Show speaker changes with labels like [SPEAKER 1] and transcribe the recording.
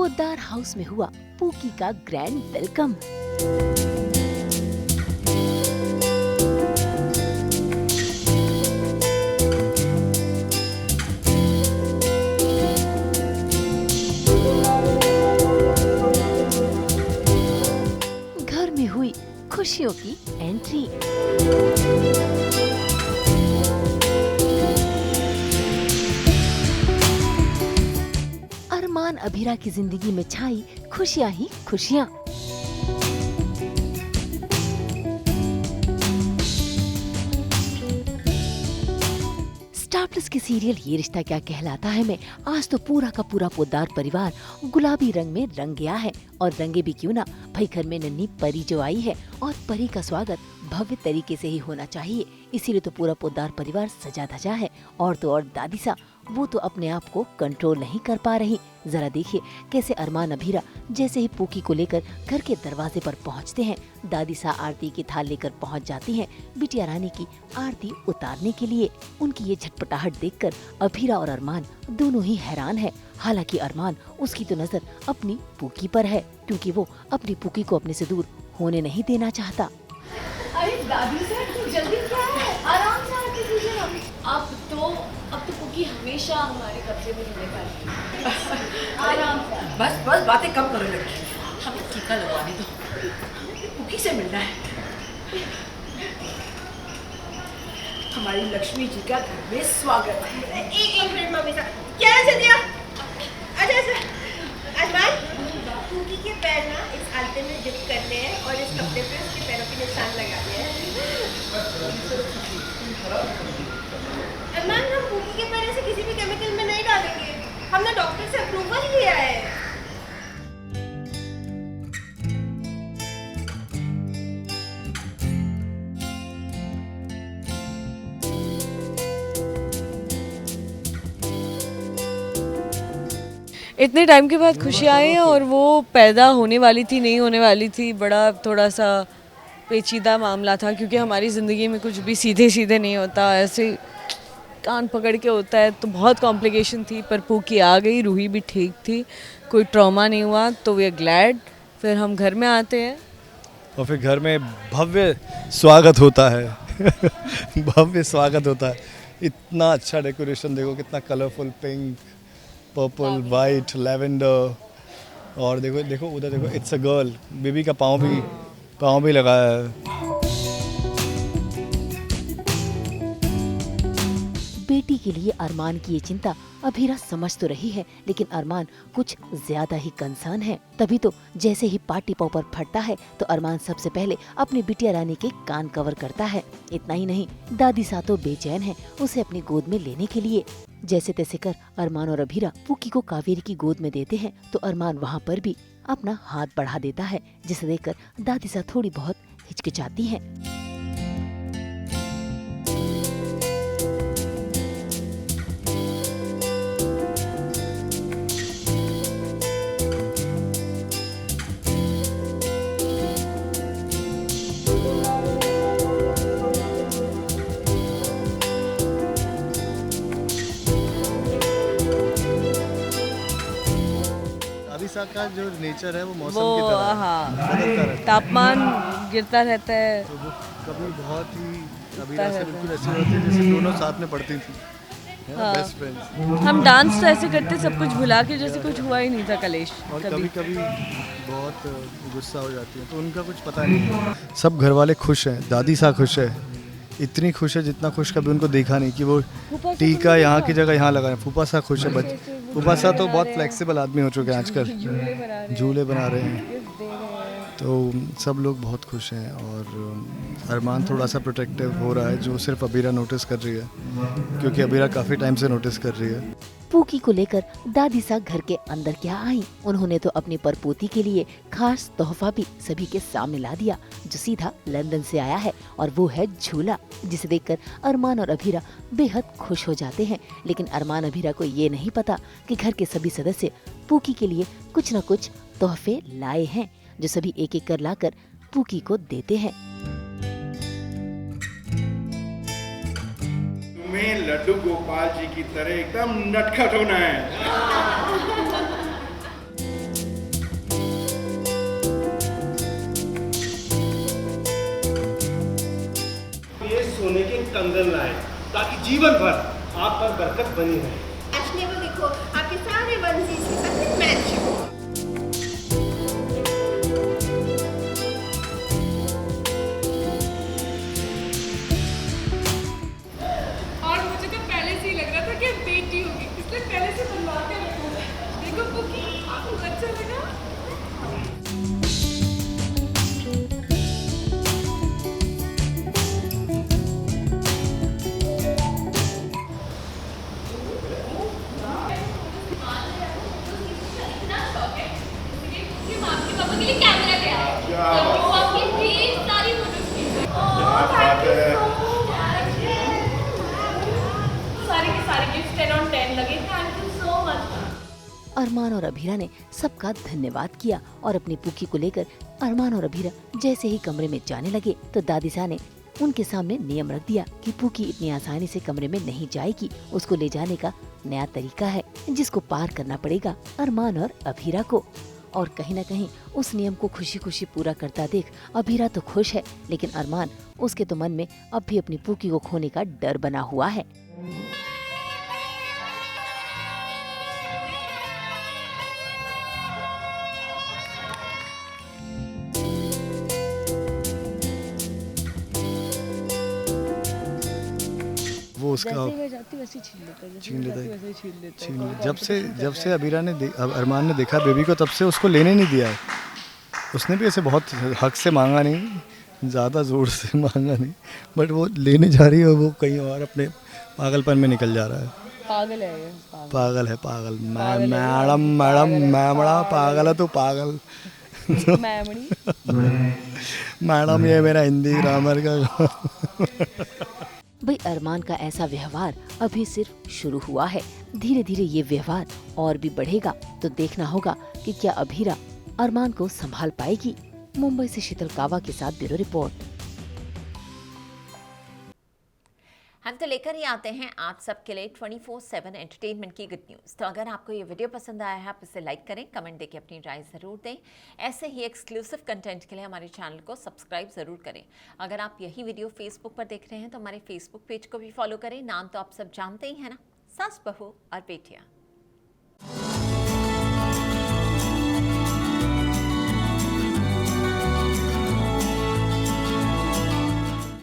[SPEAKER 1] Poddar house में हुआ pookie का ग्रैंड वेलकम। घर में हुई खुशियों की एंट्री। अरमान अभीरा की जिंदगी में छाई खुशियां ही खुशियां। स्टार प्लस के सीरियल ये रिश्ता क्या कहलाता है में आज तो पूरा का पूरा पोद्दार परिवार गुलाबी रंग में रंग गया है। और रंगे भी क्यों ना, भाई घर में नन्ही परी जो आई है और परी का स्वागत भव्य तरीके से ही होना चाहिए, इसीलिए तो पूरा पोद्दार परिवार सजा धजा है। और तो और दादी सा वो तो अपने आप को कंट्रोल नहीं कर पा रही। जरा देखिए कैसे अरमान अभीरा जैसे ही पूकी को लेकर घर के दरवाजे पर पहुंचते हैं, दादी सा आरती की थाल लेकर पहुंच जाती हैं बिटिया रानी की आरती उतारने के लिए। उनकी ये झटपटाहट देखकर अभीरा और अरमान दोनों ही हैरान है। हालांकि अरमान उसकी तो नजर अपनी पूकी पर है, क्योंकि वो अपनी पूकी को अपने से दूर होने नहीं देना चाहता।
[SPEAKER 2] अरे दादी से जल्दी क्या है, आराम से आके कीजिए। अब तो पूकी हमेशा हमारे कब्जे में रहने वाली। आराम से
[SPEAKER 3] बस बातें कम करो लड़की, हमें टीका लगवाने दो, पूकी से मिलना है। हमारी लक्ष्मी जी का घर में स्वागत है।
[SPEAKER 4] एक मिनट मम्मी साहब, क्या है दिया? अच्छा अरमान, पूकी के पैर ना इस आलते में डिप करने हैं और इस कपड़े पे उसके पैरों के निशान लगाने हैं। अरमान, हम पूकी के पैर ऐसे किसी भी केमिकल में नहीं डालेंगे, हमने डॉक्टर से अप्रूवल लिया है।
[SPEAKER 5] इतने टाइम के बाद खुशियाँ आई हैं और वो पैदा होने वाली थी नहीं होने वाली थी, बड़ा थोड़ा सा पेचीदा मामला था, क्योंकि हमारी ज़िंदगी में कुछ भी सीधे सीधे नहीं होता, ऐसे कान पकड़ के होता है, तो बहुत कॉम्प्लिकेशन थी। पर पूकी आ गई, रूही भी ठीक थी, कोई ट्रॉमा नहीं हुआ, तो वी आर ग्लैड। फिर हम घर में आते हैं
[SPEAKER 6] और फिर घर में भव्य स्वागत होता है भव्य स्वागत होता है। इतना अच्छा डेकोरेशन देखो, कितना colourful, pink, purple, white, lavender. और देखो उधर देखो, इट्स अ गर्ल, बेबी का पाँव भी लगाया है।
[SPEAKER 1] बेटी के लिए अरमान की ये चिंता अभीरा समझ तो रही है, लेकिन अरमान कुछ ज्यादा ही कंसर्न है। तभी तो जैसे ही पार्टी पॉपर फटता है तो अरमान सबसे पहले अपनी बिटिया रानी के कान कवर करता है। इतना ही नहीं, दादी सा तो बेचैन है उसे अपनी गोद में लेने के लिए। जैसे तैसे कर अरमान और अभीरा पूकी को कावेरी की गोद में देते हैं तो अरमान वहाँ पर भी अपना हाथ बढ़ा देता है, जिसे देखकर दादी सा थोड़ी बहुत हिचकिचाती है।
[SPEAKER 6] दादी का जो नेचर है वो मौसम
[SPEAKER 5] वो
[SPEAKER 6] की तरह
[SPEAKER 5] हाँ,
[SPEAKER 6] बदलता रहता है।
[SPEAKER 5] तापमान गिरता रहता है,
[SPEAKER 6] तो वो कभी बहुत ही अभीरा से बिल्कुल ऐसे होते हैं जैसे दोनों साथ में पढ़ती थी, बेस्ट फ्रेंड्स।
[SPEAKER 5] हम डांस तो ऐसे करते सब कुछ भुला के जैसे कुछ हुआ ही नहीं था कलेश।
[SPEAKER 6] और कभी बहुत गुस्सा हो जाती है तो उनका कुछ पता नहीं। सब घर वाले खुश हैं, दादी सा खुश है, इतनी खुश है जितना खुश कभी उनको देखा नहीं कि वो टीका यहाँ की जगह यहाँ लगा है। फूफा सा खुश है, फूफा सा तो बहुत फ्लेक्सिबल आदमी हो चुके हैं आजकल, झूले बना रहे हैं, तो सब लोग बहुत खुश हैं। और अरमान थोड़ा सा प्रोटेक्टिव हो रहा है, जो सिर्फ अभीरा नोटिस कर रही है, क्योंकि अभीरा काफ़ी टाइम से नोटिस कर रही है।
[SPEAKER 1] पूकी को लेकर दादी सा घर के अंदर क्या आई, उन्होंने तो अपनी परपोती के लिए खास तोहफा भी सभी के सामने ला दिया, जो सीधा लंदन से आया है, और वो है झूला, जिसे देखकर अरमान और अभीरा बेहद खुश हो जाते हैं। लेकिन अरमान अभीरा को ये नहीं पता कि घर के सभी सदस्य पूकी के लिए कुछ न कुछ तोहफे लाए हैं, जो सभी एक एक कर लाकर पूकी को देते हैं।
[SPEAKER 7] तुम्हें लड्डू गोपाल जी की तरह एकदम नटखट होना है। सोने के कंगन लाए ताकि जीवन भर आप पर बरकत बनी रहे।
[SPEAKER 4] फैशनेबल देखो, आपके सारे वंजीज के साथ मैच हो।
[SPEAKER 2] और मुझे तो पहले से ही लग रहा था कि बेटी होगी, इसलिए पहले से बनवा के रखा है। देखो पुकी, आपको अच्छा लगा? पापा के लिए कैमरा गया है, तो वो आपकी ढेर सारी फोटोज की। सारे के सारे गिफ्ट 10 on 10 लगे। Thank you so much.
[SPEAKER 1] Armaan और अभीरा ने सबका धन्यवाद किया और अपनी पुकी को लेकर अरमान और अभीरा जैसे ही कमरे में जाने लगे तो दादीसा ने उनके सामने नियम रख दिया कि पुकी इतनी आसानी से कमरे में नहीं जाएगी। उसको ले जाने का नया तरीका है जिसको पार करना पड़ेगा अरमान और अभीरा को। और कहीं न कहीं उस नियम को खुशी खुशी पूरा करता देख अभीरा तो खुश है, लेकिन अरमान उसके तो मन में अब भी अपनी पुकी को खोने का डर बना हुआ है।
[SPEAKER 6] वो उसका
[SPEAKER 5] जाती वैसे छीन लेता है,
[SPEAKER 6] छीन लेता है।
[SPEAKER 5] वैसे छीन लेता
[SPEAKER 6] छीन ली। जब से अबीरा ने अरमान ने देखा बेबी को, तब से उसको लेने नहीं दिया है। उसने भी ऐसे बहुत हक से मांगा नहीं, ज़्यादा ज़ोर से मांगा नहीं, बट वो लेने जा रही है और वो कहीं और अपने पागलपन में निकल जा रहा है।
[SPEAKER 5] पागल है ये,
[SPEAKER 6] पागल है पागल। मैडम बड़ा पागल है, तो पागल मैडम ये मेरा हिंदी ग्रामर का।
[SPEAKER 1] भाई अरमान का ऐसा व्यवहार अभी सिर्फ शुरू हुआ है, धीरे धीरे ये व्यवहार और भी बढ़ेगा तो देखना होगा कि क्या अभीरा अरमान को संभाल पाएगी। मुंबई से शीतल कावा के साथ ब्यूरो रिपोर्ट।
[SPEAKER 8] हम तो लेकर ही आते हैं आप सबके लिए 24/7 एंटरटेनमेंट की गुड न्यूज़। तो अगर आपको ये वीडियो पसंद आया है आप इसे लाइक करें, कमेंट देके अपनी राय ज़रूर दें। ऐसे ही एक्सक्लूसिव कंटेंट के लिए हमारे चैनल को सब्सक्राइब ज़रूर करें। अगर आप यही वीडियो फेसबुक पर देख रहे हैं तो हमारे फेसबुक पेज को भी फॉलो करें। नाम तो आप सब जानते ही हैं ना, सास बहू और बेटियाँ।